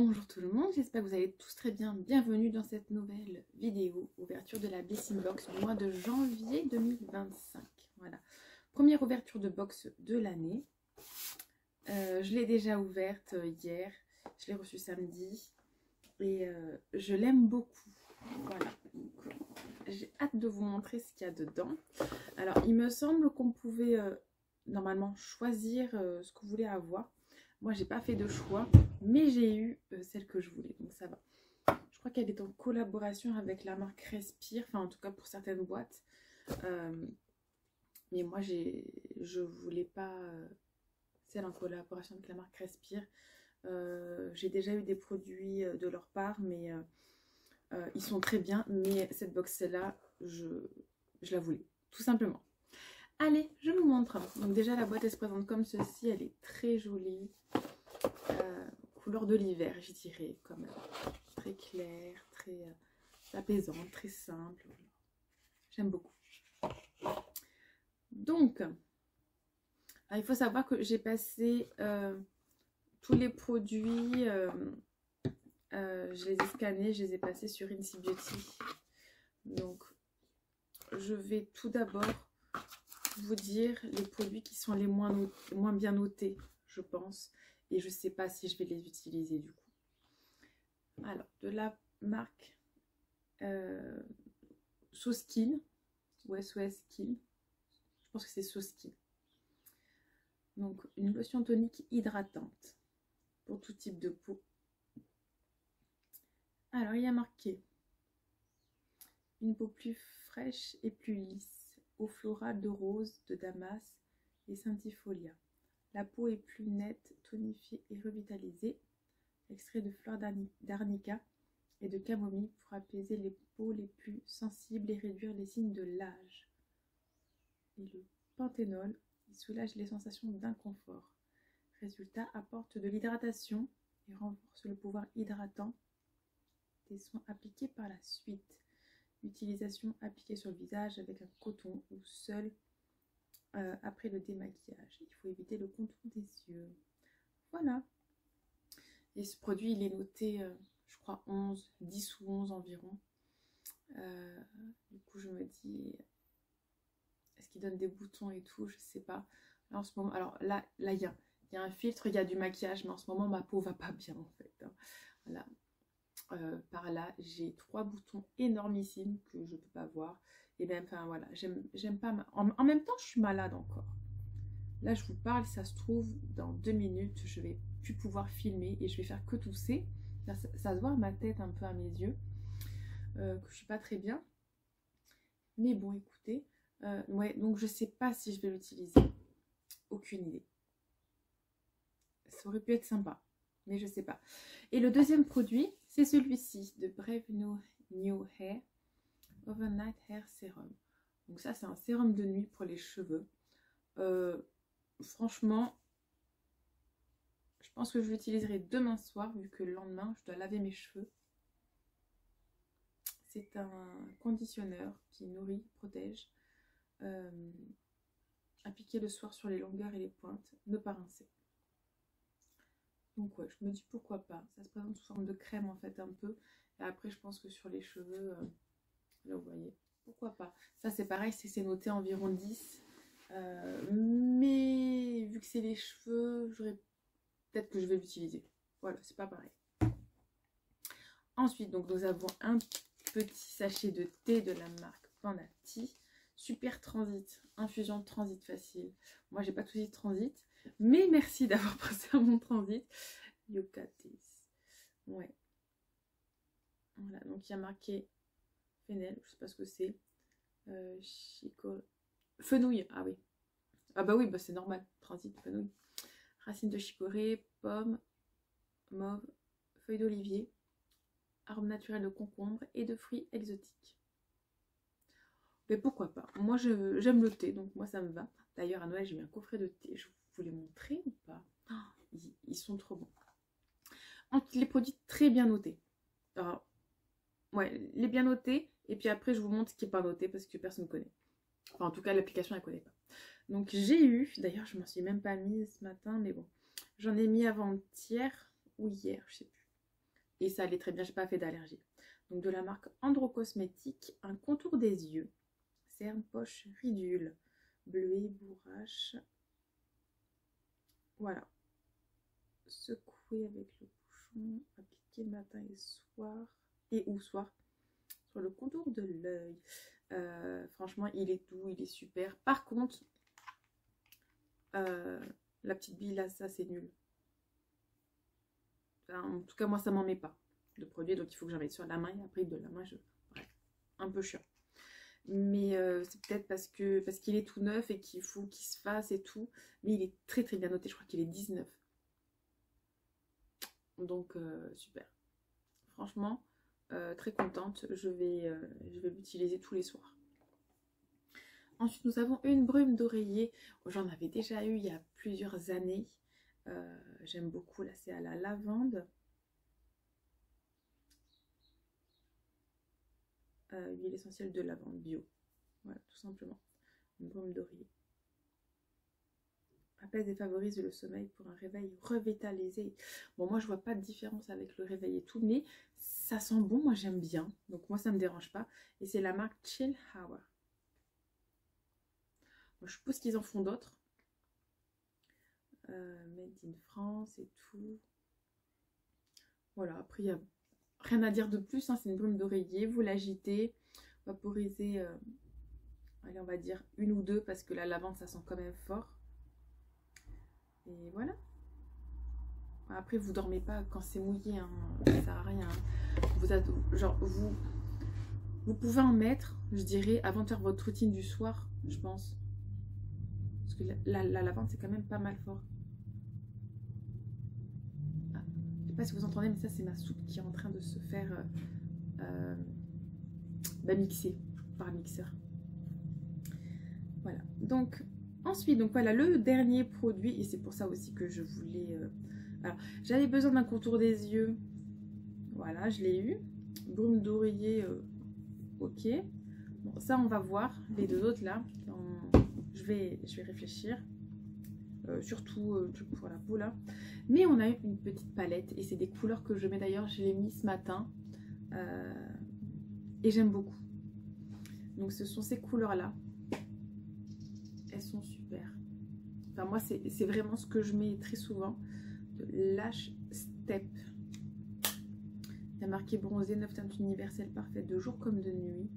Bonjour tout le monde, j'espère que vous allez tous très bien. Bienvenue dans cette nouvelle vidéo, ouverture de la Blessing Box du mois de janvier 2025. Voilà, première ouverture de box de l'année. Je l'ai déjà ouverte hier, je l'ai reçue samedi et je l'aime beaucoup. Voilà, j'ai hâte de vous montrer ce qu'il y a dedans. Alors, il me semble qu'on pouvait normalement choisir ce que vous voulez avoir. Moi, j'ai pas fait de choix, mais j'ai eu celle que je voulais, donc ça va. Je crois qu'elle est en collaboration avec la marque Respire, enfin en tout cas pour certaines boîtes. Mais moi, je voulais pas celle en collaboration avec la marque Respire. J'ai déjà eu des produits de leur part, mais ils sont très bien. Mais cette box-là, je la voulais, tout simplement. Allez, je vous montre. Donc déjà, la boîte, elle se présente comme ceci. Elle est très jolie. Couleur de l'hiver, je dirais, quand même. Très claire, très apaisante, très simple. J'aime beaucoup. Donc, il faut savoir que j'ai passé tous les produits, je les ai scannés, je les ai passés sur Incy Beauty. Donc, je vais tout d'abord vous dire les produits qui sont les moins bien notés, je pense. Et je ne sais pas si je vais les utiliser du coup. Alors, de la marque SoSkin, ou SOS Skin. Je pense que c'est SoSkin. Donc, une lotion tonique hydratante pour tout type de peau. Alors, il y a marqué une peau plus fraîche et plus lisse, eau florale de rose, de damas et centifolia. La peau est plus nette, tonifiée et revitalisée. Extrait de fleurs d'arnica et de camomille pour apaiser les peaux les plus sensibles et réduire les signes de l'âge. Et le panthénol, il soulage les sensations d'inconfort. Résultat, apporte de l'hydratation et renforce le pouvoir hydratant des soins appliqués par la suite. Utilisation appliquée sur le visage avec un coton ou seul après le démaquillage. Il faut éviter le contour des yeux. Voilà. Et ce produit, il est noté, je crois, 10 ou 11 environ. Du coup, je me dis, est-ce qu'il donne des boutons et tout? Je sais pas. Là, en ce moment, alors là il y a un filtre, il y a du maquillage, mais en ce moment, ma peau va pas bien, en fait. Hein. Voilà. Par là, j'ai 3 boutons énormissimes que je peux pas voir. Et même, enfin, voilà, j'aime pas. En même temps, je suis malade encore. Là, je vous parle, ça se trouve, dans 2 minutes, je vais plus pouvoir filmer et je vais faire que tousser. Là, ça se voit ma tête un peu à mes yeux, que je suis pas très bien. Mais bon, écoutez, ouais, donc je sais pas si je vais l'utiliser. Aucune idée. Ça aurait pu être sympa, mais je sais pas. Et le deuxième produit, c'est celui-ci, de Brave New Hair Overnight Hair Serum. Donc ça, c'est un sérum de nuit pour les cheveux. Franchement, je pense que je l'utiliserai demain soir, vu que le lendemain, je dois laver mes cheveux. C'est un conditionneur qui nourrit, protège. Appliqué le soir sur les longueurs et les pointes, ne pas rincer. Donc ouais, je me dis pourquoi pas. Ça se présente sous forme de crème en fait un peu. Et après, je pense que sur les cheveux, là vous voyez, pourquoi pas. Ça c'est pareil, c'est noté environ 10. Mais vu que c'est les cheveux, peut-être que je vais l'utiliser. Voilà, c'est pas pareil. Ensuite, donc nous avons un petit sachet de thé de la marque Panda Tea. Super transit, infusion de transit facile. Moi, j'ai pas de soucis de transit, mais merci d'avoir pensé à mon transit. Yokates. Ouais. Voilà, donc il y a marqué fennel, je sais pas ce que c'est. Fenouil, ah oui. Ah bah oui, bah c'est normal. Transit, fenouil. Racines de chicorée, pommes, mauve, feuilles d'olivier, arôme naturel de concombre et de fruits exotiques. Mais pourquoi pas? Moi, j'aime le thé, donc moi, ça me va. D'ailleurs, à Noël, j'ai eu un coffret de thé. Je vous les montrer ou pas? Ils sont trop bons. Ensuite, les produits très bien notés. Alors, ouais, les bien notés. Et puis après, je vous montre ce qui n'est pas noté parce que personne ne connaît. Enfin, en tout cas, l'application, elle ne connaît pas. Donc, j'ai eu, d'ailleurs, je ne m'en suis même pas mise ce matin, mais bon. J'en ai mis avant-hier ou hier, je ne sais plus. Et ça allait très bien, j'ai pas fait d'allergie. Donc de la marque Andro Cosmétique, un contour des yeux. Cerne, poche, ridule. Bleuet, bourrache. Voilà. Secouer avec le bouchon. Appliquer matin et soir. Et ou soir. Sur le contour de l'œil. Franchement, il est doux, il est super. Par contre, la petite bille là, ça c'est nul. Enfin, en tout cas, moi, ça m'en met pas de produit. Donc, il faut que j'en mette sur la main. Et après, de la main, bref, un peu chiant. Mais c'est peut-être parce qu'il est tout neuf et qu'il faut qu'il se fasse et tout. Mais il est très très bien noté. Je crois qu'il est 19. Donc, super. Franchement, très contente. Je vais l'utiliser tous les soirs. Ensuite, nous avons une brume d'oreiller. J'en avais déjà eu il y a plusieurs années. J'aime beaucoup. Là, c'est à la lavande. Huile essentielle de lavande bio. Voilà, tout simplement. Une brume d'oreiller. Apaise et favorise le sommeil pour un réveil revitalisé. Bon, moi, je vois pas de différence avec le réveil et tout, mais ça sent bon. Moi, j'aime bien. Donc, moi, ça me dérange pas. Et c'est la marque Chill Hour. Moi, je suppose qu'ils en font d'autres. Made in France et tout. Voilà, après, il n'y a rien à dire de plus. Hein. C'est une brume d'oreiller. Vous l'agitez, vaporisez, allez, on va dire une ou deux, parce que la lavande, ça sent quand même fort. Et voilà. Après, vous dormez pas quand c'est mouillé, hein. Ça sert à rien. Vous pouvez en mettre, je dirais, avant de faire votre routine du soir, je pense. Parce que la lavande, c'est quand même pas mal fort. Ah, je sais pas si vous entendez, mais ça, c'est ma soupe qui est en train de se faire mixer par un mixeur. Voilà. Donc, ensuite, donc voilà, le dernier produit, et c'est pour ça aussi que je voulais... alors, j'avais besoin d'un contour des yeux. Voilà, je l'ai eu. Brume d'oreiller, ok. Bon, ça, on va voir. Les deux autres, là, je vais réfléchir. Surtout pour la peau, là. Mais on a eu une petite palette, et c'est des couleurs que je mets d'ailleurs. Je l'ai mis ce matin. Et j'aime beaucoup. Donc, ce sont ces couleurs-là. Elles sont super. Enfin, moi, c'est vraiment ce que je mets très souvent. De Lash Step. Il y a marqué bronzé, 9 teintes universelles parfaites de jour comme de nuit.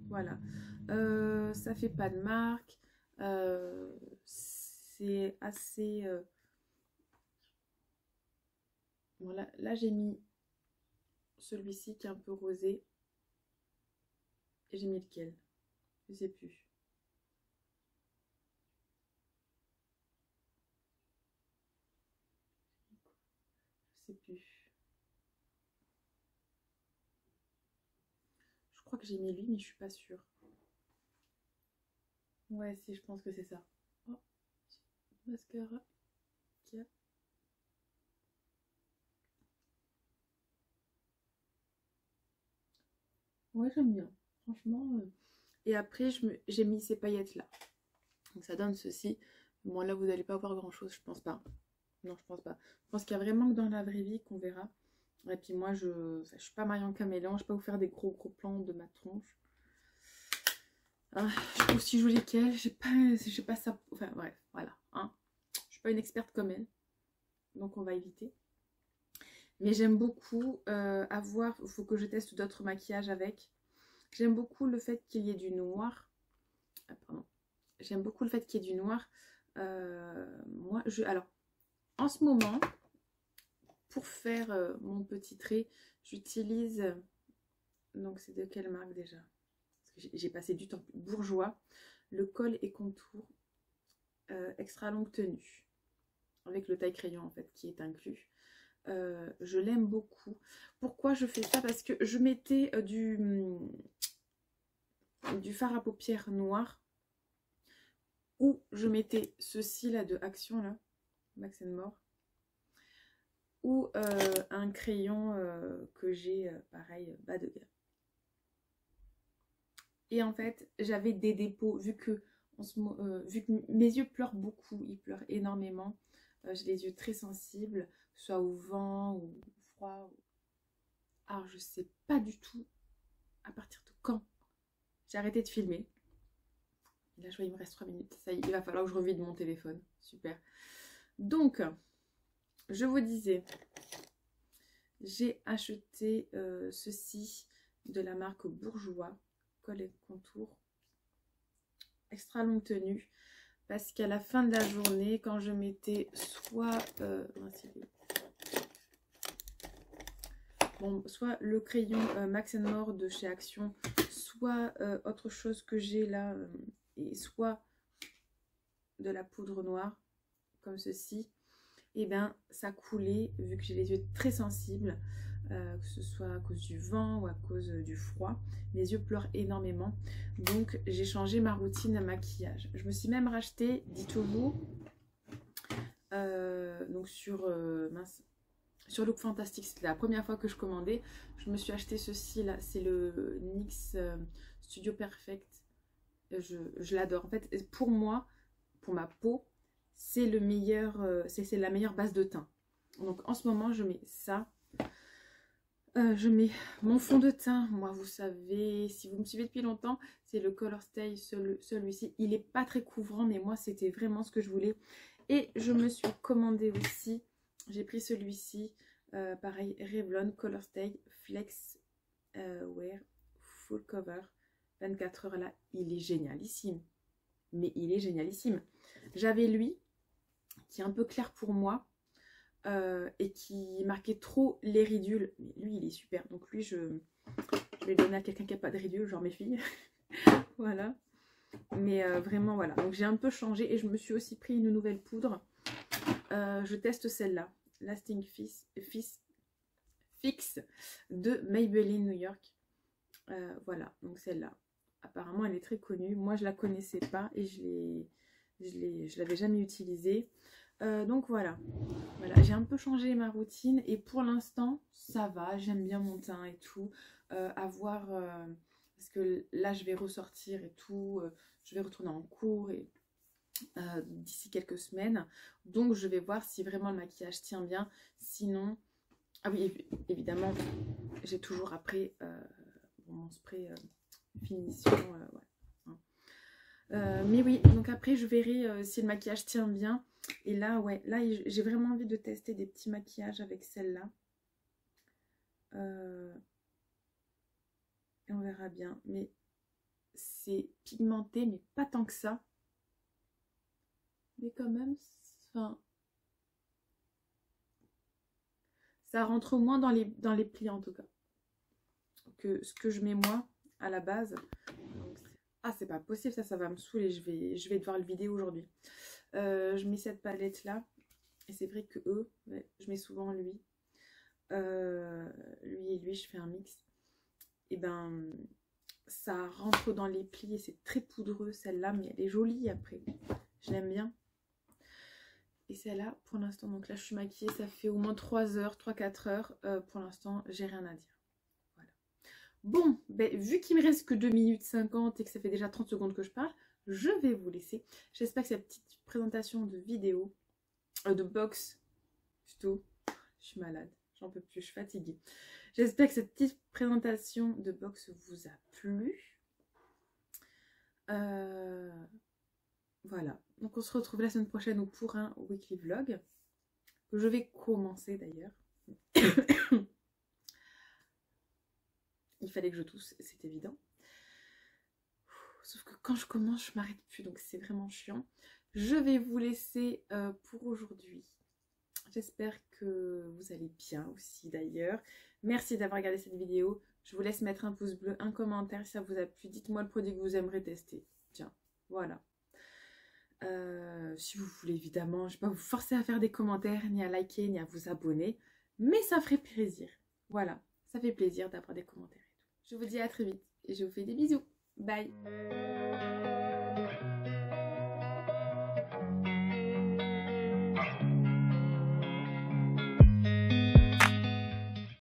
Voilà. Ça fait pas de marque. C'est assez... Voilà. Là, j'ai mis celui-ci qui est un peu rosé. Et j'ai mis lequel? Je sais plus. Je sais plus. Je crois que j'ai mis lui, mais je suis pas sûre. Ouais, si, je pense que c'est ça. Oh, mascara. Tiens. Ouais, j'aime bien. Franchement. Et après, j'ai mis ces paillettes là. Donc ça donne ceci. Bon, là, vous n'allez pas voir grand chose, je pense pas. Non, je pense pas. Je pense qu'il y a vraiment que dans la vraie vie qu'on verra. Et puis moi, je suis pas Marion Caméléon. Je vais pas vous faire des gros plans de ma tronche. Ah, je sais pas si je joue lesquels. Je sais pas ça. Enfin, bref, voilà. Hein. Je suis pas une experte comme elle. Donc, on va éviter. Mais j'aime beaucoup avoir... Il faut que je teste d'autres maquillages avec. J'aime beaucoup le fait qu'il y ait du noir. Ah, pardon. J'aime beaucoup le fait qu'il y ait du noir. Moi, alors, en ce moment, pour faire mon petit trait, j'utilise... donc, c'est de quelle marque déjà? Parce que j'ai passé du temps. Bourjois. Le Col et Contour extra longue tenue. Avec le taille crayon, en fait, qui est inclus. Je l'aime beaucoup. Pourquoi je fais ça? Parce que je mettais du fard à paupières noir, ou je mettais ceci là de Action là, Max & More, ou un crayon que j'ai pareil bas de gamme. Et en fait j'avais des dépôts, vu que mes yeux pleurent beaucoup, ils pleurent énormément, j'ai les yeux très sensibles, soit au vent ou au froid. Alors je sais pas du tout à partir de quand j'ai arrêté de filmer. Et là je vois il me reste 3 minutes. Ça y est, il va falloir que je revide mon téléphone. Super. Donc, je vous disais, j'ai acheté ceci de la marque Bourjois, col et contour, extra longue tenue, parce qu'à la fin de la journée, quand je mettais soit soit le crayon Max & More de chez Action, soit autre chose que j'ai là, et soit de la poudre noire, comme ceci, et bien ça coulait, vu que j'ai les yeux très sensibles, que ce soit à cause du vent ou à cause du froid. Mes yeux pleurent énormément, donc j'ai changé ma routine à maquillage. Je me suis même racheté, dites-vous, donc sur Look Fantastic, c'était la première fois que je commandais. Je me suis acheté ceci là, c'est le NYX Studio Perfect. Je l'adore. En fait, pour moi, pour ma peau, c'est le meilleur, c'est la meilleure base de teint. Donc en ce moment, je mets ça. Je mets mon fond de teint. Moi, vous savez, si vous me suivez depuis longtemps, c'est le Color Stay, celui-ci. Il n'est pas très couvrant, mais moi, c'était vraiment ce que je voulais. Et je me suis commandé aussi, j'ai pris celui-ci, pareil, Revlon Color Stay Flex Wear Full Cover 24 heures là. Il est génialissime. Mais il est génialissime. J'avais lui, qui est un peu clair pour moi, et qui marquait trop les ridules. Mais lui, il est super. Donc lui, je vais le donner à quelqu'un qui n'a pas de ridules, genre mes filles. Voilà. Mais vraiment, voilà. Donc j'ai un peu changé et je me suis aussi pris une nouvelle poudre. Je teste celle-là. Lasting Fix de Maybelline New York. Voilà, donc celle-là. Apparemment, elle est très connue. Moi, je la connaissais pas et je l'avais jamais utilisée. Donc voilà, j'ai un peu changé ma routine et pour l'instant ça va, j'aime bien mon teint et tout, à voir, parce que là je vais ressortir et tout, je vais retourner en cours et d'ici quelques semaines, donc je vais voir si vraiment le maquillage tient bien. Sinon, ah oui, évidemment j'ai toujours après mon spray finition, ouais. Mais oui, donc après je verrai si le maquillage tient bien. Et là, ouais, là j'ai vraiment envie de tester des petits maquillages avec celle-là. Et on verra bien. Mais c'est pigmenté, mais pas tant que ça. Mais quand même, enfin, ça rentre moins dans les plis en tout cas. Que ce que je mets moi à la base. Donc, ah, c'est pas possible, ça va me saouler. Je vais devoir le vider aujourd'hui. Je mets cette palette là et c'est vrai que je mets souvent lui et lui, je fais un mix, et ben ça rentre dans les plis et c'est très poudreux celle-là, mais elle est jolie après, je l'aime bien. Et celle-là pour l'instant, donc là je suis maquillée, ça fait au moins 3-4 heures, pour l'instant j'ai rien à dire. Voilà. Bon, ben, vu qu'il me reste que 2 minutes 50 et que ça fait déjà 30 secondes que je parle, je vais vous laisser. J'espère que cette petite présentation de vidéo, de box plutôt, je suis malade, j'en peux plus, je suis fatiguée. J'espère que cette petite présentation de box vous a plu. Voilà, donc on se retrouve la semaine prochaine pour un weekly vlog, que je vais commencer d'ailleurs. Il fallait que je tousse, c'est évident. Sauf que quand je commence, je m'arrête plus, donc c'est vraiment chiant. Je vais vous laisser pour aujourd'hui. J'espère que vous allez bien aussi d'ailleurs. Merci d'avoir regardé cette vidéo. Je vous laisse mettre un pouce bleu, un commentaire si ça vous a plu. Dites-moi le produit que vous aimeriez tester. Tiens, voilà. Si vous voulez, évidemment, je ne vais pas vous forcer à faire des commentaires, ni à liker, ni à vous abonner. Mais ça ferait plaisir. Voilà, ça fait plaisir d'avoir des commentaires et tout. Je vous dis à très vite et je vous fais des bisous. Bye.